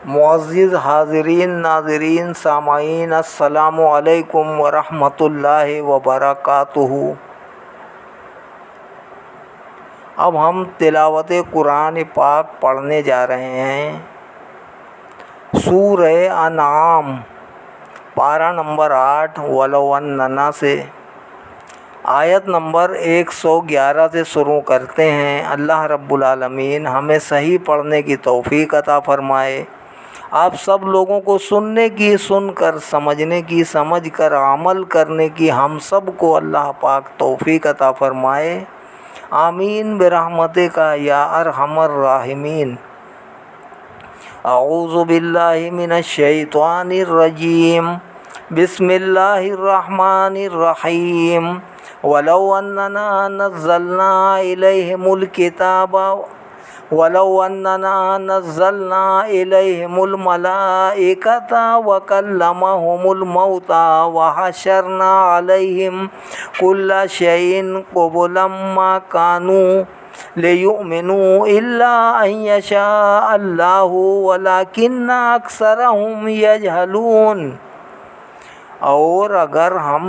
معزز حاضرین ناظرین سامعین، السلام علیکم ورحمۃ اللہ وبرکاتہ۔ اب ہم تلاوت قرآن پاک پڑھنے جا رہے ہیں۔ سورہ انعام پارہ نمبر 8 ولو اننا سے آیت نمبر 111 سے شروع کرتے ہیں۔ اللہ رب العالمین ہمیں صحیح پڑھنے کی توفیق عطا فرمائے، آپ سب لوگوں کو سننے کی سن کر، سمجھنے کی سمجھ کر، عمل کرنے کی ہم سب کو اللہ پاک توفیق عطا فرمائے، آمین برحمتک یا ارحم الراحمین۔ اعوذ باللہ من الشیطان الرجیم، بسم اللہ الرحمن الرحیم۔ ولو اننا نزلنا الیہم الملائکۃ وکلمہم الموتی وحشرنا علیہم کل شیء قبلا ما کانوا لیؤمنوا الا ان یشاء اللہ ولکن اکثرہم یجہلون۔ اور اگر ہم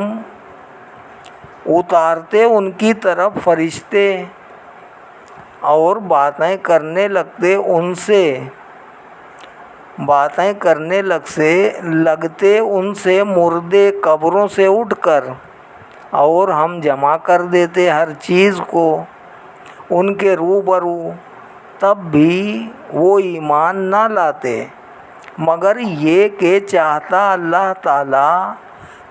اتارتے ان کی طرف فرشتے اور باتیں کرنے لگتے ان سے مردے قبروں سے اٹھ کر، اور ہم جمع کر دیتے ہر چیز کو ان کے روبرو، تب بھی وہ ایمان نہ لاتے، مگر یہ کہ چاہتا اللہ تعالیٰ،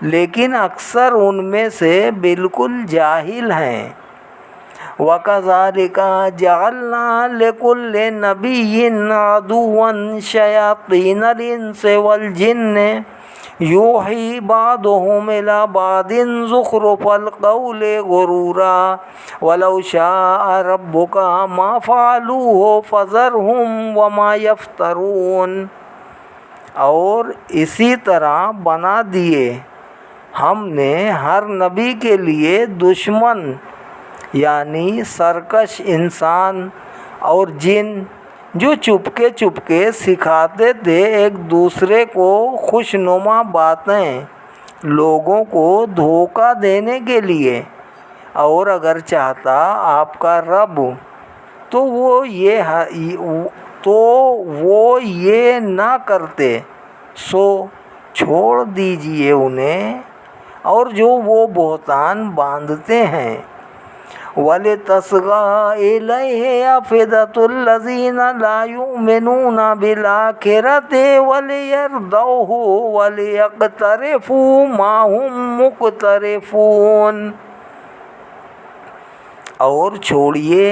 لیکن اکثر ان میں سے بالکل جاہل ہیں۔ وَكَذَلِكَ جَعَلْنَا لِكُلِّ نَبِيٍّ عَدُوًّا شَيَاطِينَ الْإِنسِ وَالْجِنِّ يُوحِي بَعْضُهُمْ إِلَىٰ بَعْضٍ زُخْرُفَ الْقَوْلِ غُرُورًا وَلَوْ شَاءَ رَبُّكَ مَا فَعَلُوهُ فَذَرْهُمْ وَمَا يَفْتَرُونَ۔ اور اسی طرح بنا دیے ہم نے ہر نبی کے لیے دشمن، یعنی سرکش انسان اور جن، جو چپکے سکھاتے تھے ایک دوسرے کو خوشنما باتیں، لوگوں کو دھوکہ دینے کے لیے۔ اور اگر چاہتا آپ کا رب تو وہ یہ نہ کرتے، سو چھوڑ دیجئے انہیں اور جو وہ بہتان باندھتے ہیں۔ وَلِتَصْغَىٰ إِلَيْهِ أَفْئِدَةُ الَّذِينَ لَا يُؤْمِنُونَ بِالْآخِرَةِ وَلِيَرْضَوْهُ وَلِيَقْتَرِفُوا مَا هُمْ مُقْتَرِفُونَ۔ اور چھوڑیے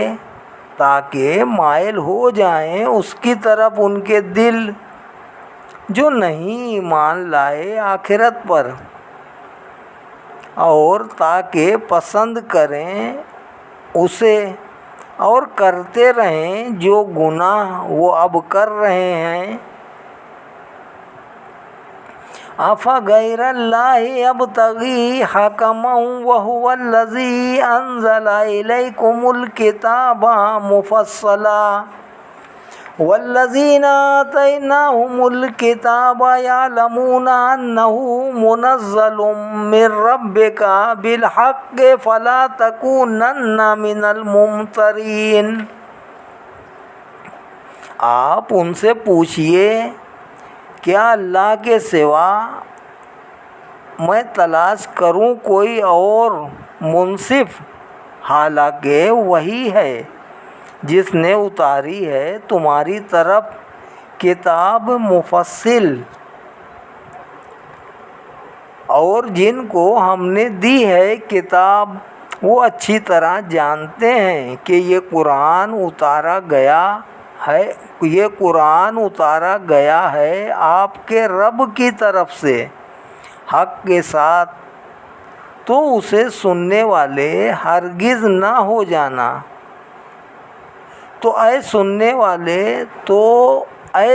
تاکہ مائل ہو جائیں اس کی طرف ان کے دل جو نہیں ایمان لائے آخرت پر، اور تاکہ پسند کریں اسے اور کرتے رہیں جو گناہ وہ اب کر رہے ہیں۔ أَفَغَيْرَ اللَّهِ أَبْتَغِي حَكَمًا وَهُوَ الَّذِي أَنزَلَ إِلَيْكُمُ الْكِتَابَ مُفَصَّلًا وَالَّذِينَ آتَيْنَاهُمُ الْكِتَابَ يَعْلَمُونَ أَنَّهُ مُنَزَّلٌ مِّن رَّبِّكَ بِالْحَقِّ فَلَا تَكُونَنَّ مِنَ الْمُمْتَرِينَ۔ آپ ان سے پوچھئے، کیا اللہ کے سوا میں تلاش کروں کوئی اور منصف، حالانکہ وہی ہے جس نے اتاری ہے تمہاری طرف کتاب مفصل، اور جن کو ہم نے دی ہے کتاب وہ اچھی طرح جانتے ہیں کہ یہ قرآن اتارا گیا ہے آپ کے رب کی طرف سے حق کے ساتھ، تو اسے سننے والے ہرگز نہ ہو جانا۔ تو اے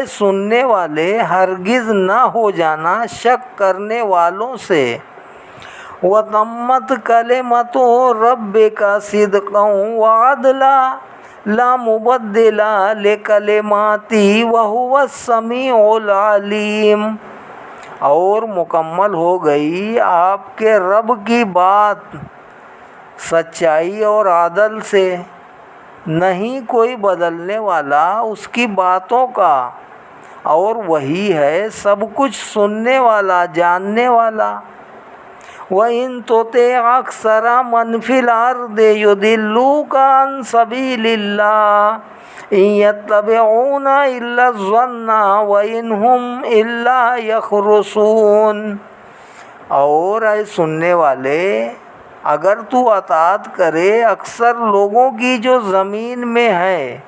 سننے والے ہرگز نہ ہو جانا شک کرنے والوں سے۔ وَتَمَّتْ كَلِمَتُ رَبِّكَ صِدْقًا وَعَدْلًا لا مبدل لکلماتی وہو السمیع العلیم۔ اور مکمل ہو گئی آپ کے رب کی بات سچائی اور عدل سے، نہیں کوئی بدلنے والا اس کی باتوں کا، اور وہی ہے سب کچھ سننے والا جاننے والا۔ وَإِن تُطِعْ أَكْثَرَ مَنْ فِي الْأَرْضِ يُضِلُّوكَ عَنْ سَبِيلِ اللَّهِ إِن يَتَّبِعُونَ إِلَّا الظَّنَّ وَإِنْ هُمْ إِلَّا يَخْرُصُونَ۔ اور اے سننے والے، اگر تو اطاعت کرے اکثر لوگوں کی جو زمین میں ہے،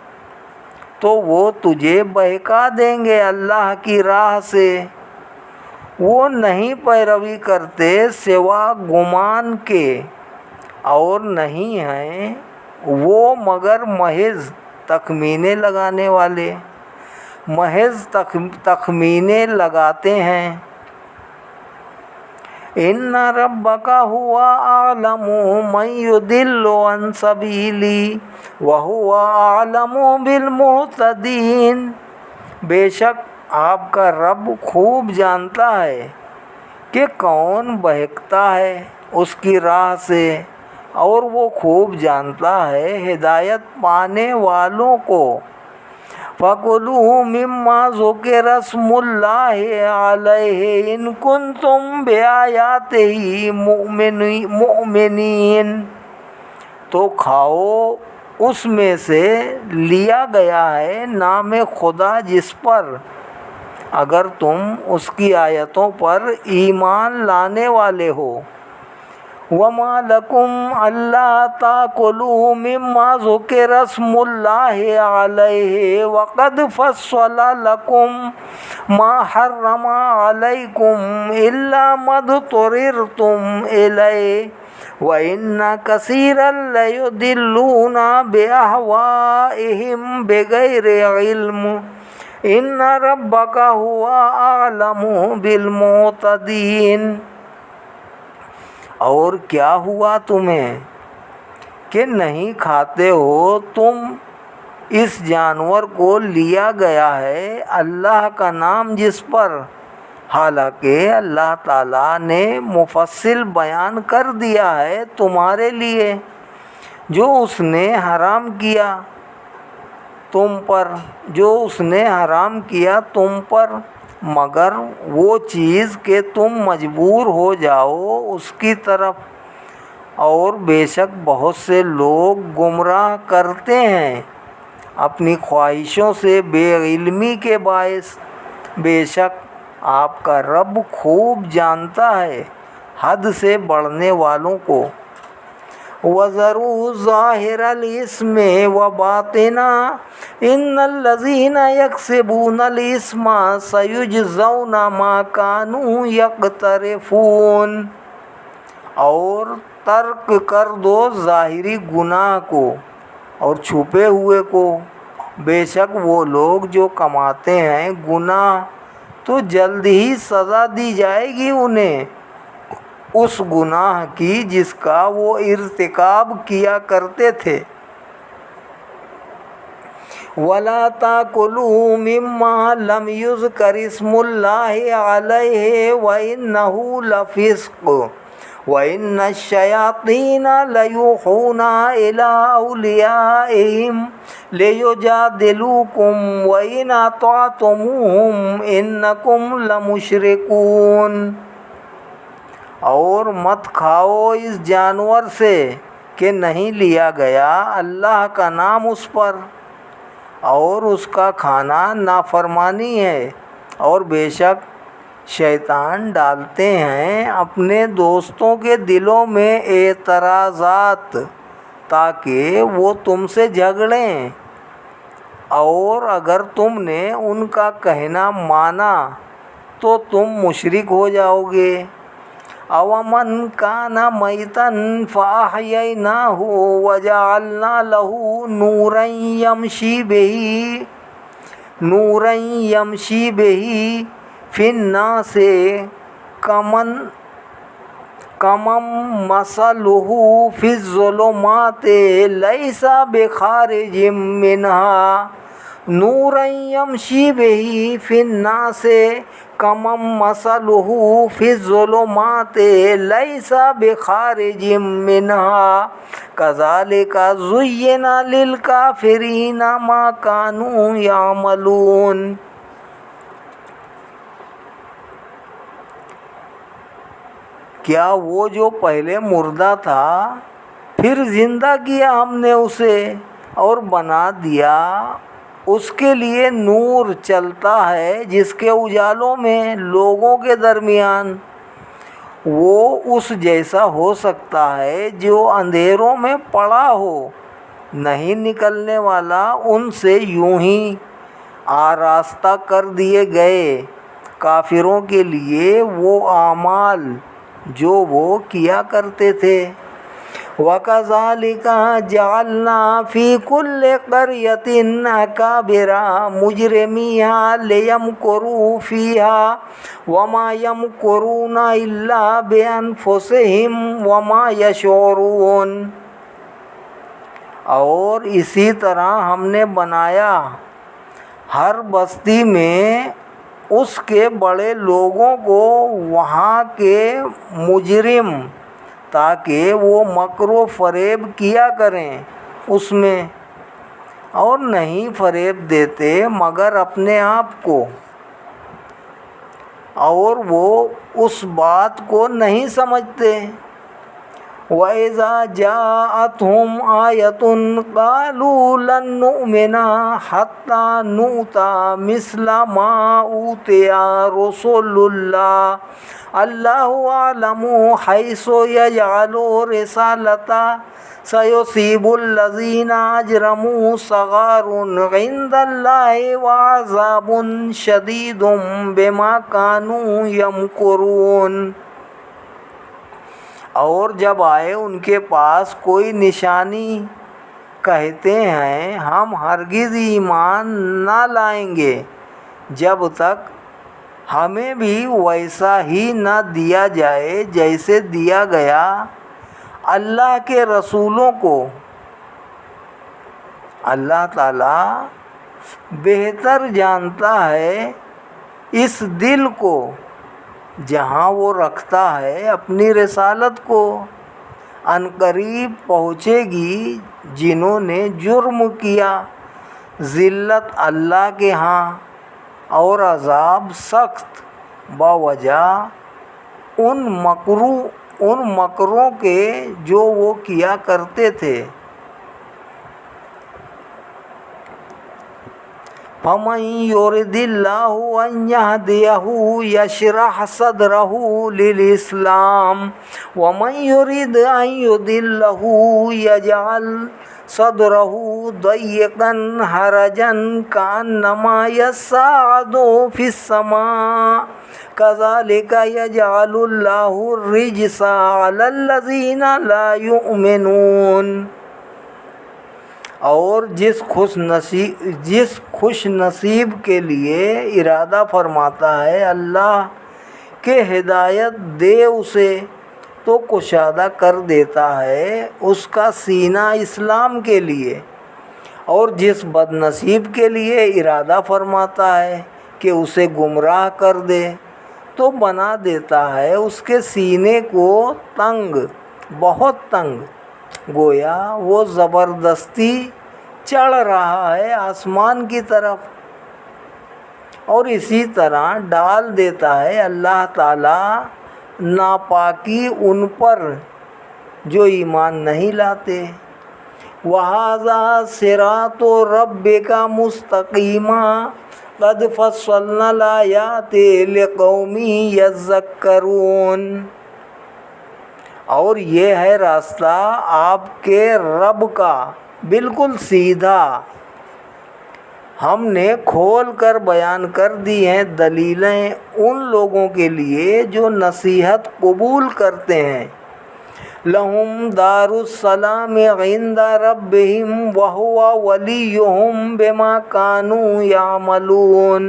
تو وہ تجھے بہکا دیں گے اللہ کی راہ سے۔ وہ نہیں پیروی کرتے سوا گمان کے، اور نہیں ہیں وہ مگر محض تخمینے لگانے والے، محض تخمینے لگاتے ہیں۔ ان ربک هو اعلم من یضل عن سبیلہ وہو اعلم بالمہتدین۔ بے شک آپ کا رب خوب جانتا ہے کہ کون بہکتا ہے اس کی راہ سے، اور وہ خوب جانتا ہے ہدایت پانے والوں کو۔ فَكُلُوا مِمَّا ذُكِرَ اسْمُ اللَّهِ عَلَيْهِ إِن كُنتُم بِآيَاتِهِ مُؤْمِنِينَ۔ تو کھاؤ اس میں سے لیا گیا ہے نام خدا جس پر، اگر تم اس کی آیتوں پر ایمان لانے والے ہو۔ وَمَا لَكُمْ أَلَّا تَأْكُلُوا مِمَّا ذُكِرَ اسْمُ اللَّهِ عَلَيْهِ وَقَدْ فَصَّلَ لَكُمْ مَا حَرَّمَ عَلَيْكُمْ إِلَّا مَا اضْطُرِرْتُمْ إِلَيْهِ وَإِنَّ كَثِيرًا لَيُضِلُّونَ بِأَهْوَائِهِمْ بِغَيْرِ عِلْمٍ إِنَّ رَبَّكَ هُوَ أَعْلَمُ بِالْمُعْتَدِينَ۔ اور کیا ہوا تمہیں کہ نہیں کھاتے ہو تم اس جانور کو لیا گیا ہے اللہ کا نام جس پر، حالانکہ اللہ تعالیٰ نے مفصل بیان کر دیا ہے تمہارے لیے جو اس نے حرام کیا تم پر، جو اس نے حرام کیا تم پر، مگر وہ چیز کہ تم مجبور ہو جاؤ اس کی طرف۔ اور بے شک بہت سے لوگ گمراہ کرتے ہیں اپنی خواہشوں سے بے علمی کے باعث۔ بے شک آپ کا رب خوب جانتا ہے حد سے بڑھنے والوں کو۔ وَذَرُوا ظَاهِرَ الْإِثْمِ وَبَاطِنَهُ إِنَّ الَّذِينَ يَكْسِبُونَ الْإِثْمَ سَيُجْزَوْنَ مَا كَانُوا يَقْتَرِفُونَ۔ اور ترک کر دو ظاہری گناہ کو اور چھپے ہوئے کو، بے شک وہ لوگ جو کماتے ہیں گناہ تو جلد ہی سزا دی جائے گی انہیں اس گناہ کی جس کا وہ ارتکاب کیا کرتے تھے۔ وَلَا تَأْكُلُوا مِمَّا لَمْ يُذْكَرِ اسْمُ اللَّهِ عَلَيْهِ وَإِنَّهُ لَفِسْقٌ وَإِنَّ الشَّيَاطِينَ لَيُوحُونَ إِلَىٰ أَوْلِيَائِهِمْ لِيُجَادِلُوكُمْ وَإِنْ أَطَعْتُمُوهُمْ إِنَّكُمْ لَمُشْرِكُونَ۔ اور مت کھاؤ اس جانور سے کہ نہیں لیا گیا اللہ کا نام اس پر، اور اس کا کھانا نافرمانی ہے، اور بے شک شیطان ڈالتے ہیں اپنے دوستوں کے دلوں میں اعتراضات تاکہ وہ تم سے جھگڑیں، اور اگر تم نے ان کا کہنا مانا تو تم مشرک ہو جاؤ گے۔ أَوَمَنْ كَانَ مَيْتًا فَأَحْيَيْنَاهُ وَجَعَلْنَا لَهُ نُورًا يَمْشِي بِهِ فِي النَّاسِ کمم مثلہ فی الظلمات لیس بخارج منہا نورا یمشی بہ فی الناس کمم مثلہ فی الظلمات لیس بخارج منہا کذالک زین للکافرین ما کانوا یعملون۔ کیا وہ جو پہلے مردہ تھا پھر زندہ کیا ہم نے اسے اور بنا دیا اس کے لیے نور چلتا ہے جس کے اجالوں میں لوگوں کے درمیان، وہ اس جیسا ہو سکتا ہے جو اندھیروں میں پڑا ہو، نہیں نکلنے والا ان سے یوں ہی آراستہ کر دیے گئے کافروں کے لیے وہ اعمال جو وہ کیا کرتے تھے۔ وَكَذَلِكَ جَعَلْنَا فِي كُلِّ قَرْيَةٍ أَكَابِرَ مُجْرِمِيهَا لِيَمْكُرُوا فِيهَا وَمَا يَمْكُرُونَ إِلَّا بِأَنفُسِهِمْ وَمَا يَشْعُرُونَ۔ اور اسی طرح ہم نے بنایا ہر بستی میں اس کے بڑے لوگوں کو وہاں کے مجرم، تاکہ وہ مکر و فریب کیا کریں اس میں، اور نہیں فریب دیتے مگر اپنے آپ کو، اور وہ اس بات کو نہیں سمجھتے۔ وَإِذَا جَاءَتْهُمْ آيَةٌ قَالُوا لَن نُّؤْمِنَ حَتَّىٰ نُؤْتَىٰ مِثْلَ مَا أُوتِيَ رُسُلُ اللَّهِ اللَّهُ أَعْلَمُ حَيْثُ يَجْعَلُ رِسَالَتَهُ سَيُصِيبُ الَّذِينَ أَجْرَمُوا صَغَارٌ عِندَ اللَّهِ وَعَذَابٌ شَدِيدٌ بِمَا كَانُوا يَمْكُرُونَ۔ اور جب آئے ان کے پاس کوئی نشانی کہتے ہیں ہم ہرگز ایمان نہ لائیں گے جب تک ہمیں بھی ویسا ہی نہ دیا جائے جیسے دیا گیا اللہ کے رسولوں کو۔ اللہ تعالیٰ بہتر جانتا ہے اس دل کو جہاں وہ رکھتا ہے اپنی رسالت کو۔ عنقریب پہنچے گی جنہوں نے جرم کیا ذلت اللہ کے ہاں اور عذاب سخت بوجہ ان مکروں کے جو وہ کیا کرتے تھے۔ فَمَن يُرِدِ اللَّهُ أَن يَهْدِيَهُ يَشْرَحْ صَدْرَهُ لِلْإِسْلَامِ وَمَن يُرِدْ أَن يُضِلَّهُ يَجْعَلْ صَدْرَهُ ضَيِّقًا حَرَجًا كَأَنَّمَا يَصَّعَّدُ فِي السَّمَاءِ كَذَلِكَ يَجْعَلُ اللَّهُ الرِّجْسَ عَلَى الَّذِينَ لَا يُؤْمِنُونَ۔ اور جس خوش نصیب کے لیے ارادہ فرماتا ہے اللہ کہ ہدایت دے اسے تو کشادہ کر دیتا ہے اس کا سینہ اسلام کے لیے، اور جس بد نصیب کے لیے ارادہ فرماتا ہے کہ اسے گمراہ کر دے تو بنا دیتا ہے اس کے سینے کو تنگ، بہت تنگ، گویا وہ زبردستی چڑھ رہا ہے آسمان کی طرف۔ اور اسی طرح ڈال دیتا ہے اللہ تعالیٰ ناپاکی ان پر جو ایمان نہیں لاتے۔ وَهَذَا صِرَاطُ رَبِّكَ مُسْتَقِيمًا قَدْ فَصَّلْنَا الْآيَاتِ لِقَوْمٍ يَذَّكَّرُونَ۔ اور یہ ہے راستہ آپ کے رب کا بالکل سیدھا، ہم نے کھول کر بیان کر دی ہیں دلیلیں ان لوگوں کے لیے جو نصیحت قبول کرتے ہیں۔ لَهُمْ دَارُ السَّلَامِ عِنْدَ رَبِّهِمْ وَهُوَ وَلِيُّهُمْ بِمَا كَانُوا يَعْمَلُونَ۔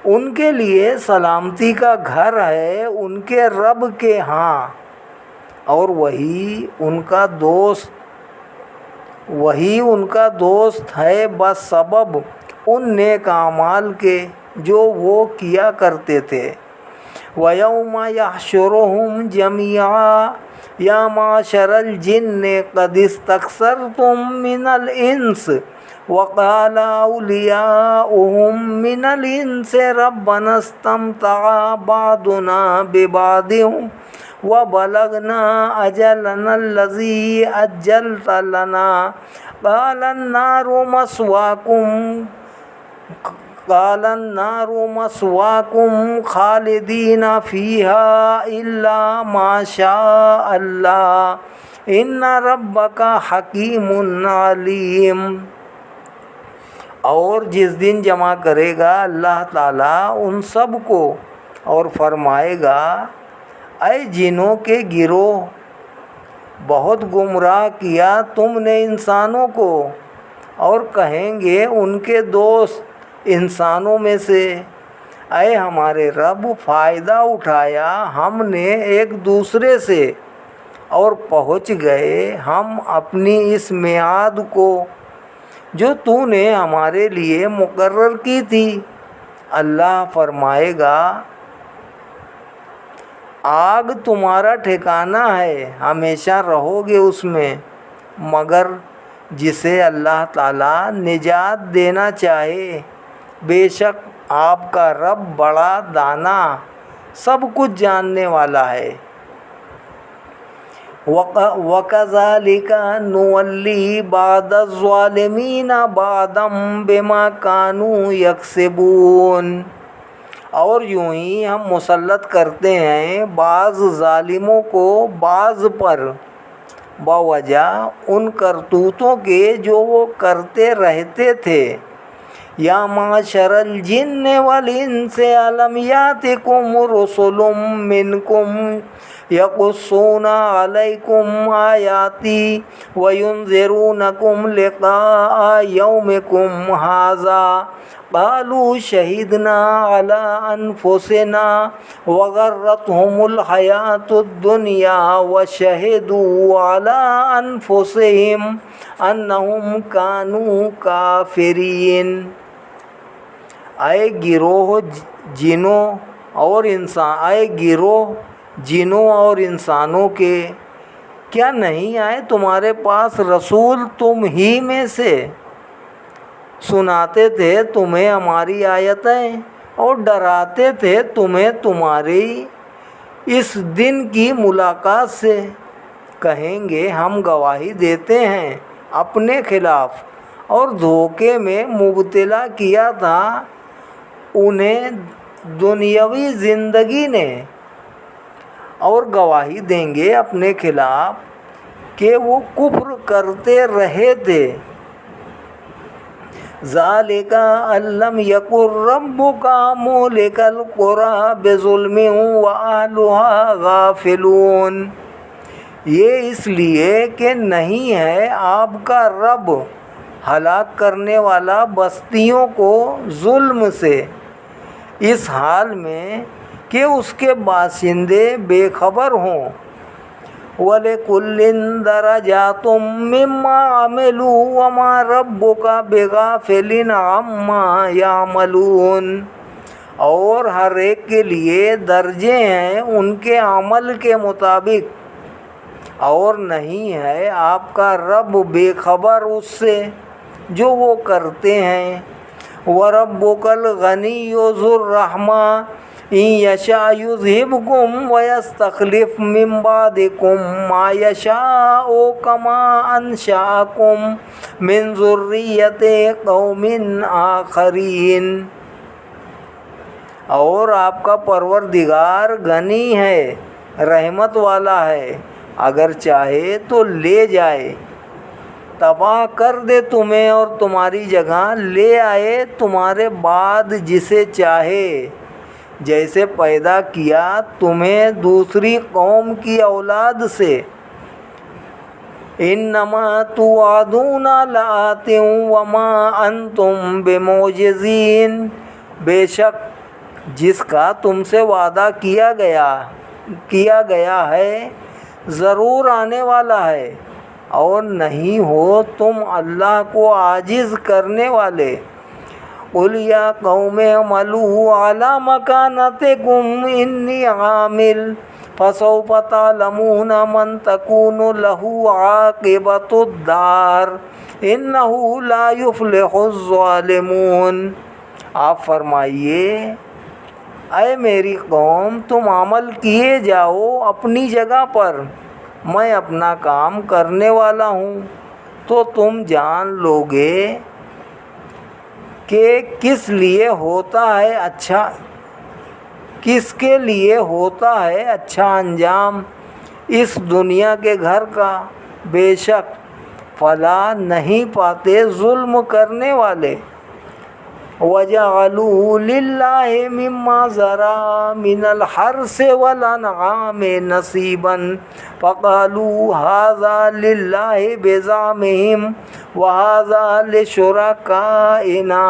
ان کے لیے سلامتی کا گھر ہے ان کے رب کے ہاں، اور وہی ان کا دوست ہے بسبب ان نیک اعمال کے جو وہ کیا کرتے تھے۔ وَيَوْمَ يَحْشُرُهُمْ جَمِيعًا يَا مَعْشَرَ الْجِنِّ قَدِ اسْتَكْثَرْتُم مِّنَ الْإِنسِ وَقَالَ أَوْلِيَاؤُهُم مِّنَ الْإِنسِ رَبَّنَا اسْتَمْتَعَ بَعْضُنَا بِبَعْضٍ وَبَلَغْنَا أَجَلَنَا الَّذِي أَجَّلْتَ لَنَا قَالَ النَّارُ مَثْوَاكُمْ خَالِدِينَ فِيهَا إِلَّا مَا شَاءَ اللَّهُ إِنَّ رَبَّكَ حَكِيمٌ عَلِيمٌ۔ اور جس دن جمع کرے گا اللہ تعالیٰ ان سب کو اور فرمائے گا، اے جنوں کے گروہ، بہت گمراہ کیا تم نے انسانوں کو۔ اور کہیں گے ان کے دوست انسانوں میں سے، اے ہمارے رب، فائدہ اٹھایا ہم نے ایک دوسرے سے اور پہنچ گئے ہم اپنی اس میعاد کو جو تو نے ہمارے لیے مقرر کی تھی۔ اللہ فرمائے گا، آگ تمہارا ٹھکانہ ہے، ہمیشہ رہو گے اس میں، مگر جسے اللہ تعالیٰ نجات دینا چاہے۔ بے شک آپ کا رب بڑا دانا، سب کچھ جاننے والا ہے۔ وَكَذَلِكَ نُوَلِّي بَعْضَ الظَّالِمِينَ بَعْضًا بِمَا كَانُوا يَكْسِبُونَ۔ اور یوں ہی ہم مسلط کرتے ہیں بعض ظالموں کو بعض پر بوجہ ان کرتوتوں کے جو وہ کرتے رہتے تھے۔ یا معشر الجن والانس الم یاتکم رسل منکم یقصون علیکم آیاتی وینذرونکم لقاء یومکم ھذا قالوا شہدنا علی انفسنا وغرتہم الحیاۃ الدنیا وشہدوا علی انفسہم انہم کانوا کافرین۔ اے گروہ جنوں اور انسانوں کے، کیا نہیں آئے تمہارے پاس رسول تم ہی میں سے، سناتے تھے تمہیں ہماری آیتیں اور ڈراتے تھے تمہیں تمہاری اس دن کی ملاقات سے۔ کہیں گے ہم گواہی دیتے ہیں اپنے خلاف، اور دھوکے میں مبتلا کیا تھا انہیں دنیاوی زندگی نے، اور گواہی دیں گے اپنے خلاف کہ وہ کفر کرتے رہے تھے۔ ذَلِكَ أَن لَّمْ يَكُن رَّبُّكَ مُهْلِكَ الْقُرَىٰ بِظُلْمٍ وَأَهْلُهَا غَافِلُونَ۔ یہ اس لیے کہ نہیں ہے آپ کا رب ہلاک کرنے والا بستیوں کو ظلم سے، اس حال میں کہ اس کے باشندے بے خبر ہوں۔ وَلِكُلٍّ دَرَجَاتٌ مِّمَّا عَمِلُوا وَمَا رَبُّكَ بِغَافِلٍ عَمَّا يَعْمَلُونَ۔ اور ہر ایک کے لیے درجے ہیں ان کے عمل کے مطابق، اور نہیں ہے آپ کا رب بے خبر اس سے جو وہ کرتے ہیں۔ وَرَبُّكَ الْغَنِيُّ ذُو الرَّحْمَةِ إِن يَشَأْ يُذْهِبْكُمْ وَيَسْتَخْلِفْ مِن بَعْدِكُم مَّا يَشَاءُ كَمَا أَنشَأَكُم مِّن ذُرِّيَّةِ قَوْمٍ آخَرِينَ۔ اور آپ کا پروردگار غنی ہے، رحمت والا ہے، اگر چاہے تو لے جائے، تباہ کر دے تمہیں اور تمہاری جگہ لے آئے تمہارے بعد جسے چاہے، جیسے پیدا کیا تمہیں دوسری قوم کی اولاد سے۔ انما توعدون لآت وما انتم بمعجزین۔ بے شک جس کا تم سے وعدہ کیا گیا ہے ضرور آنے والا ہے، اور نہیں ہو تم اللہ کو عاجز کرنے والے۔ قُلْ يَا قَوْمِ اعْمَلُوا عَلَىٰ مَكَانَتِكُمْ إِنِّي عَامِلٌ فَسَوْفَ تَعْلَمُونَ مَنْ تَكُونُ لَهُ عَاقِبَةُ الدَّارِ إِنَّهُ لَا يُفْلِحُ الظَّالِمُونَ۔ آپ فرمائیے، اے میری قوم، تم عمل کیے جاؤ اپنی جگہ پر، میں اپنا کام کرنے والا ہوں، تو تم جان لوگے کہ کس کے لیے ہوتا ہے اچھا انجام اس دنیا کے گھر کا۔ بے شک فلاح نہیں پاتے ظلم کرنے والے۔ وَجَعَلُوا لِلَّهِ مِمَّا ذَرَأَ مِنَ الْحَرْثِ وَالْأَنْعَامِ نَصِيبًا فَقَالُوا هَٰذَا لِلَّهِ بِزَعْمِهِمْ وَهَٰذَا لِشُرَكَائِنَا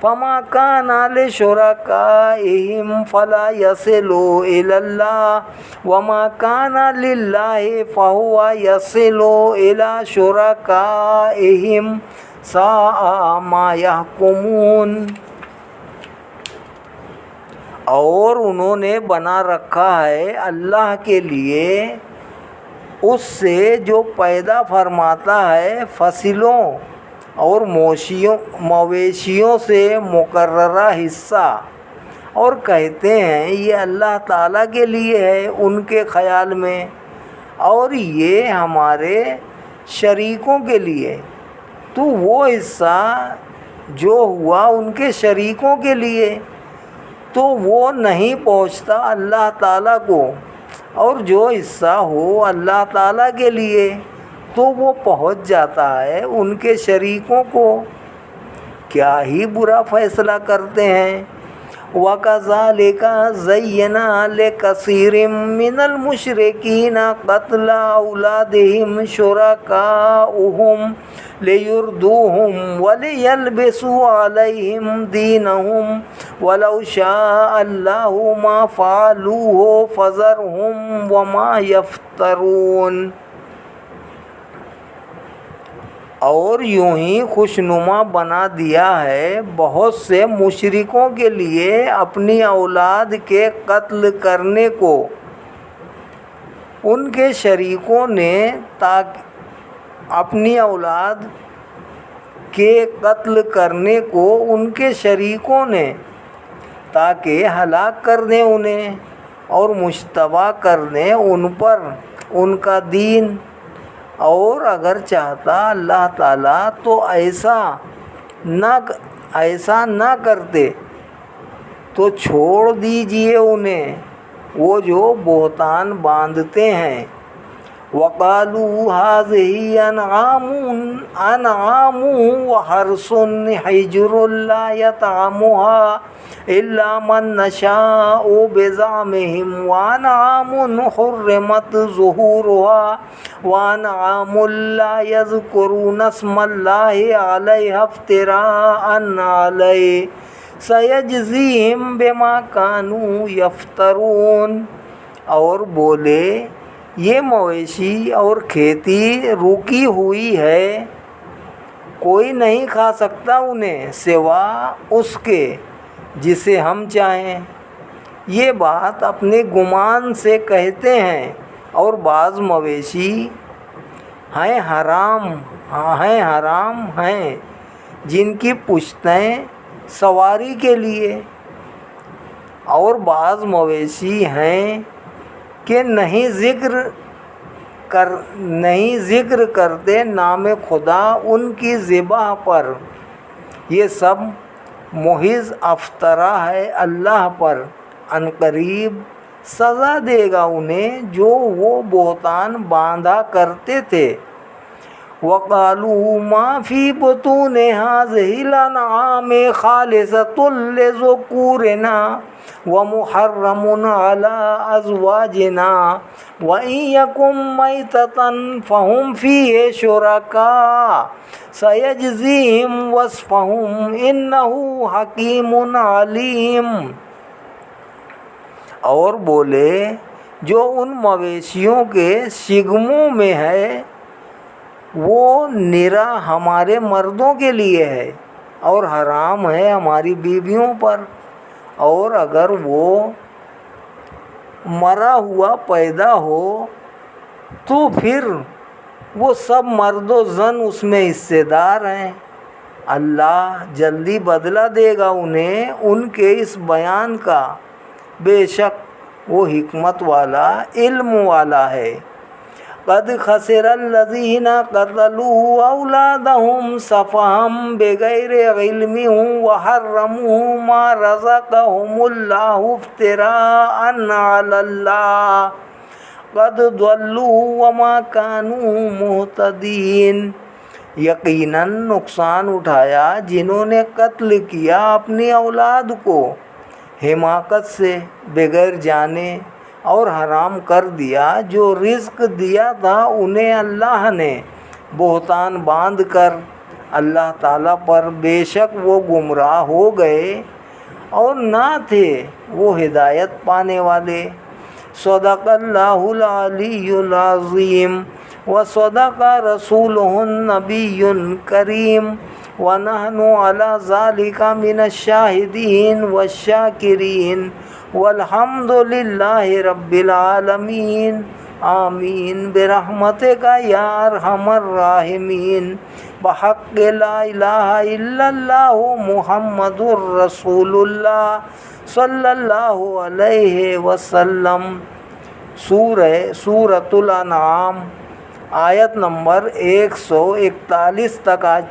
فَمَا كَانَ لِشُرَكَائِهِمْ فَلَا يَصِلُ إِلَى اللَّهِ وَمَا كَانَ لِلَّهِ فَهُوَ يَصِلُ إِلَى شُرَكَائِهِمْ سَاءَ مَا يَحْكُمُونَ۔ اور انہوں نے بنا رکھا ہے اللہ کے لیے اس سے جو پیدا فرماتا ہے فصلوں اور مویشیوں سے مقررہ حصہ، اور کہتے ہیں یہ اللہ تعالیٰ کے لیے ہے ان کے خیال میں، اور یہ ہمارے شریکوں کے لیے، تو وہ حصہ جو ہوا ان کے شریکوں کے لیے تو وہ نہیں پہنچتا اللہ تعالیٰ کو، اور جو حصہ ہو اللہ تعالیٰ کے لیے تو وہ پہنچ جاتا ہے ان کے شریکوں کو۔ کیا ہی برا فیصلہ کرتے ہیں۔ وَكَذَٰلِكَ زَيَّنَ لِكَثِيرٍ مِّنَ الْمُشْرِكِينَ قَتْلَ أَوْلَادِهِمْ شُرَكَاؤُهُمْ لِيُرْدُوهُمْ وَلِيَلْبِسُوا عَلَيْهِمْ دِينَهُمْ وَلَوْ شَاءَ اللَّهُ مَا فَعَلُوهُ فَذَرْهُمْ وَمَا يَفْتَرُونَ۔ اور یوں ہی خوشنما بنا دیا ہے بہت سے مشرکوں کے لیے اپنی اولاد کے قتل کرنے کو ان کے شریکوں نے، اپنی اولاد کے قتل کرنے کو ان کے شریکوں نے، تاکہ ہلاک کر دیں انہیں اور مشتبہ کر دیں ان پر ان کا دین۔ اور اگر چاہتا اللہ تعالیٰ تو ایسا نہ کرتے، تو چھوڑ دیجئے انہیں وہ جو بہتان باندھتے ہیں۔ وَقَالُوا هَٰذِهِ أَنْعَامٌ وَحَرْثٌ حِجْرٌ لَّا يَطْعَمُهَا إِلَّا مَن نَّشَاءُ بِزَعْمِهِمْ وَأَنْعَامٌ حُرِّمَتْ ظُهُورُهَا وَأَنْعَامٌ لَّا يَذْكُرُونَ اسْمَ اللَّهِ عَلَيْهَا افْتِرَاءً عَلَيْهِ سَيَجْزِيهِمْ بِمَا كَانُوا يَفْتَرُونَ۔ اور بولے یہ مویشی اور کھیتی رکی ہوئی ہے، کوئی نہیں کھا سکتا انہیں سوا اس کے جسے ہم چاہیں۔ یہ بات اپنے گمان سے کہتے ہیں، اور بعض مویشی ہیں حرام ہیں جن کی پشتیں سواری کے لیے، اور بعض مویشی ہیں کہ نہیں ذکر کرتے نام خدا ان کی ذبح پر۔ یہ سب محض افطرا ہے اللہ پر، عنقریب سزا دے گا انہیں جو وہ بہتان باندھا کرتے تھے۔ وَقَالُوا مَا فِي بُطُونِ هَٰذِهِ الْأَنْعَامِ خَالِصَةٌ لِّذُكُورِنَا وَمُحَرَّمٌ عَلَىٰ أَزْوَاجِنَا وَإِن يَكُن مَّيْتَةً فَهُمْ فِيهِ شُرَكَاءُ سَيَجْزِيهِمْ وَصْفَهُمْ إِنَّهُ حَكِيمٌ عَلِيمٌ۔ اور بولے جو ان مویشیوں کے شگموں میں ہے وہ نرا ہمارے مردوں کے لیے ہے اور حرام ہے ہماری بیویوں پر، اور اگر وہ مرا ہوا پیدا ہو تو پھر وہ سب مرد و زن اس میں حصے دار ہیں۔ اللہ جلدی بدلہ دے گا انہیں ان کے اس بیان کا، بے شک وہ حکمت والا علم والا ہے۔ قد خسر الذین قتلوا اولادهم سفہا بغیر علم وحرموا ما رزقهم اللہ افتراء علی اللہ قد ضلوا وما كانوا مہتدین۔ یقیناً نقصان اٹھایا جنہوں نے قتل کیا اپنی اولاد کو حماقت سے بغیر جانے، اور حرام کر دیا جو رزق دیا تھا انہیں اللہ نے بہتان باندھ کر اللہ تعالیٰ پر، بے شک وہ گمراہ ہو گئے اور نہ تھے وہ ہدایت پانے والے۔ صدق اللہ العلی العظیم وصدق رسولہ النبی الکریم ونحن علی ذلک من الشاہدین والشاکرین والحمد للہ رب العالمین آمین برحمتک یا ارحم الراحمین بحق لا الہ الا اللہ محمد الرسول اللہ صلی اللہ علیہ وسلم۔ سورۃ الانعام آیت نمبر 141 تک آج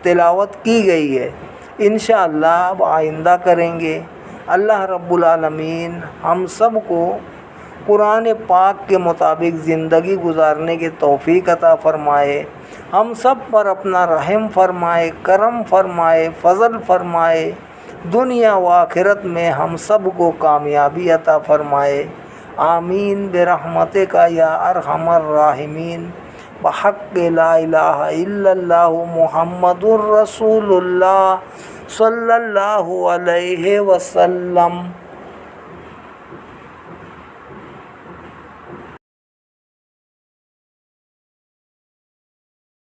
تلاوت کی گئی ہے۔ انشاءاللہ اب آئندہ کریں گے۔ اللہ رب العالمین ہم سب کو قرآن پاک کے مطابق زندگی گزارنے کی توفیق عطا فرمائے، ہم سب پر اپنا رحم فرمائے، کرم فرمائے، فضل فرمائے، دنیا و آخرت میں ہم سب کو کامیابی عطا فرمائے۔ آمین برحمتک یا ارحم الراحمین بحق لا الہ الا اللہ محمد الرسول اللہ صلی اللہ علیہ وسلم۔